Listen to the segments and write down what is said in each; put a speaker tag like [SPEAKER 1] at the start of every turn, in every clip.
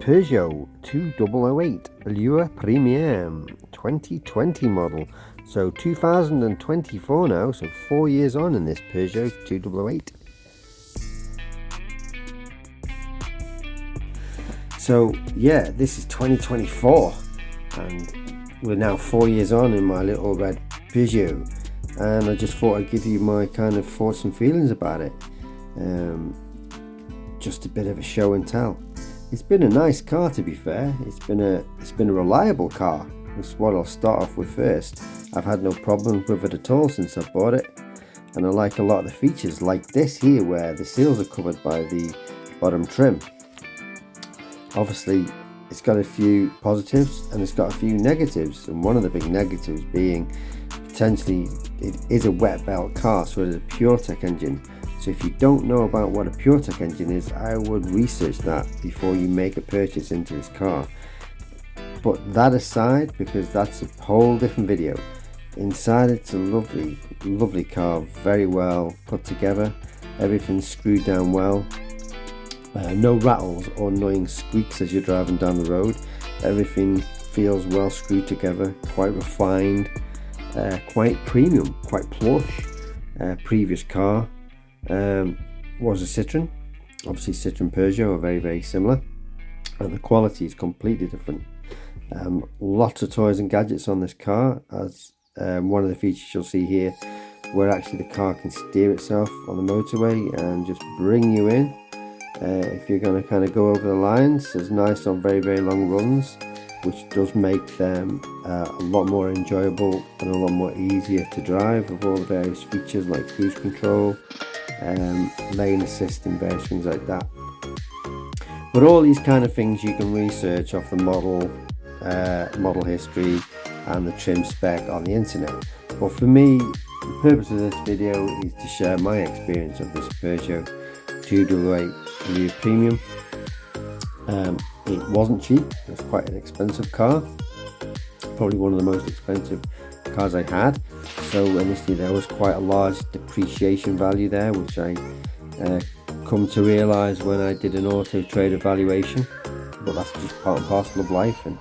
[SPEAKER 1] Peugeot 2008 Allure Premium 2020 model. So 2024 now, so 4 years on in this Peugeot 2008. So yeah, this is 2024 and we're now 4 years on in my little red Peugeot, and I just thought I'd give you my kind of thoughts and feelings about it. Just a bit of a show and tell. It's been a nice car, to be fair. It's been a reliable car. That's what I'll start off with first. I've had no problems with it at all since I bought it, and I like a lot of the features, like this here where the seals are covered by the bottom trim. Obviously it's got a few positives and it's got a few negatives, and one of the big negatives being potentially it is a wet belt car, so it is a PureTech engine. So if you don't know about what a PureTech engine is, I would research that before you make a purchase into this car. But that aside, because that's a whole different video, inside it's a lovely car, very well put together, everything's screwed down well, no rattles or annoying squeaks as you're driving down the road. Everything feels well screwed together, quite refined, quite premium, quite plush. Previous car was a Citroen. Obviously Citroen Peugeot are very similar, and the quality is completely different. Lots of toys and gadgets on this car, as one of the features you'll see here, where actually the car can steer itself on the motorway and just bring you in if you're going to kind of go over the lines. It's nice on very long runs, which does make them a lot more enjoyable and a lot more easier to drive, with all the various features like cruise control, lane assist and various things like that. But all these kind of things you can research off the model history and the trim spec on the internet. But for me, the purpose of this video is to share my experience of this Peugeot 2008 Allure Premium. It wasn't cheap. It was quite an expensive car, probably one of the most expensive cars I had. So initially there was quite a large depreciation value there, which I come to realise when I did an auto trade evaluation. But that's just part and parcel of life, and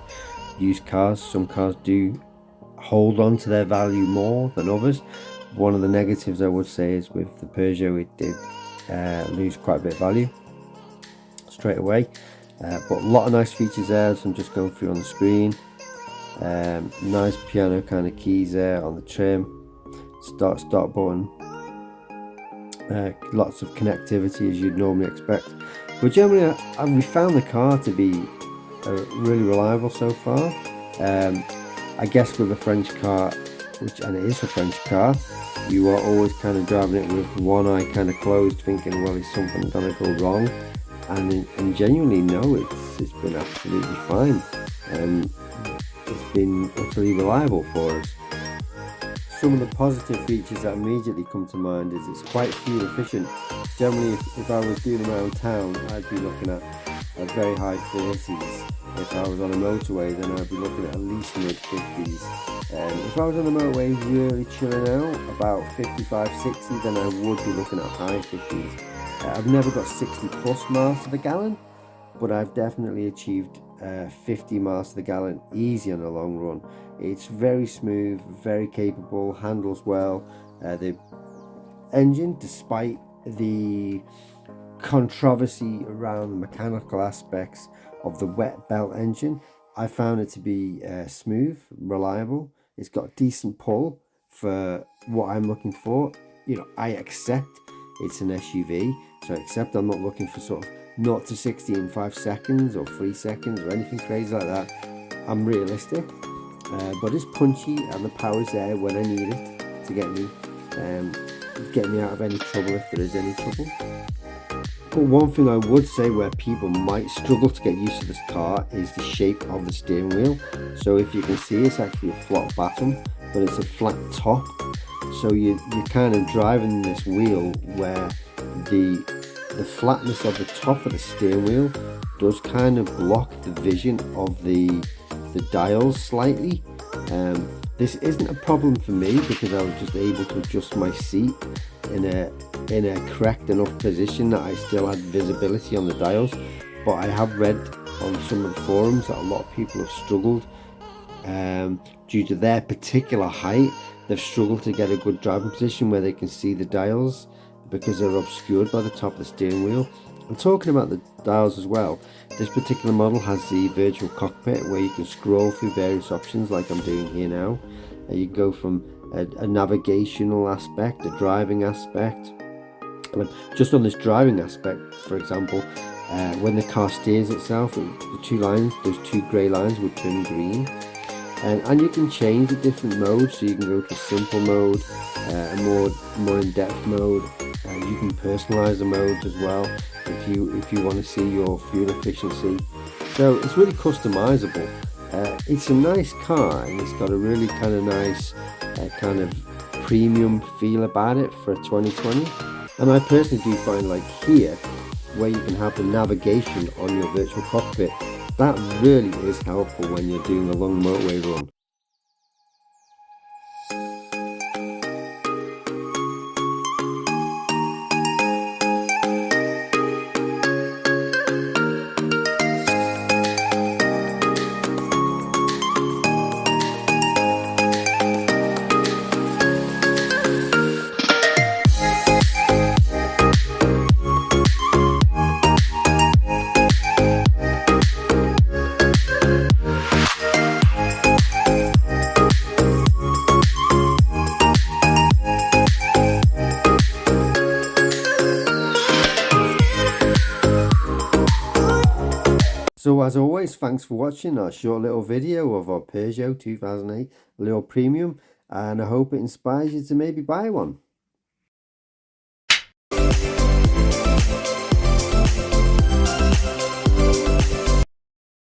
[SPEAKER 1] used cars, some cars do hold on to their value more than others. One of the negatives I would say is with the Peugeot, it did lose quite a bit of value straight away. But a lot of nice features there, so I'm just going through on the screen. Nice piano kind of keys there on the trim, start button, lots of connectivity as you'd normally expect. But generally we found the car to be really reliable so far. I guess with a French car, and it is a French car, you are always kind of driving it with one eye kind of closed, thinking, well, is something gonna go wrong? And genuinely no, it's been absolutely fine. It's been utterly reliable for us. Some of the positive features that immediately come to mind is it's quite fuel efficient. Generally, if I was doing around town, I'd be looking at very high 30s. If I was on a motorway, then I'd be looking at least mid 50s. If I was on the motorway really chilling out, about 55, 60, then I would be looking at high 50s. I've never got 60 plus miles to the gallon, but I've definitely achieved 50 miles to the gallon easy on a long run. It's very smooth, very capable, handles well. The engine, despite the controversy around the mechanical aspects of the wet belt engine, I found it to be smooth, reliable. It's got decent pull for what I'm looking for. You know, I accept it's an SUV, so I accept I'm not looking for sort of 0 to 60 in 5 seconds or 3 seconds or anything crazy like that. I'm realistic, but it's punchy and the power's there when I need it to get me out of any trouble if there is any trouble. But one thing I would say where people might struggle to get used to this car is the shape of the steering wheel. So if you can see, it's actually a flat bottom, but it's a flat top. So you're kind of driving this wheel where the flatness of the top of the steering wheel does kind of block the vision of the dials slightly. This isn't a problem for me because I was just able to adjust my seat in a correct enough position that I still had visibility on the dials. But I have read on some of the forums that a lot of people have struggled due to their particular height. They've struggled to get a good driving position where they can see the dials because they're obscured by the top of the steering wheel. And talking about the dials as well, this particular model has the virtual cockpit where you can scroll through various options like I'm doing here now. You can go from a navigational aspect, a driving aspect. Just on this driving aspect, for example, when the car steers itself, the two lines, those two grey lines will turn green. And you can change the different modes, so you can go to a simple mode, a more in-depth mode, and you can personalize the modes as well if you want to see your fuel efficiency. So it's really customizable. It's a nice car, and it's got a really kind of nice kind of premium feel about it for a 2020. And I personally do find, like here, where you can have the navigation on your virtual cockpit, that really is helpful when you're doing a long motorway run. So as always, thanks for watching our short little video of our Peugeot 2008 Allure Premium, and I hope it inspires you to maybe buy one.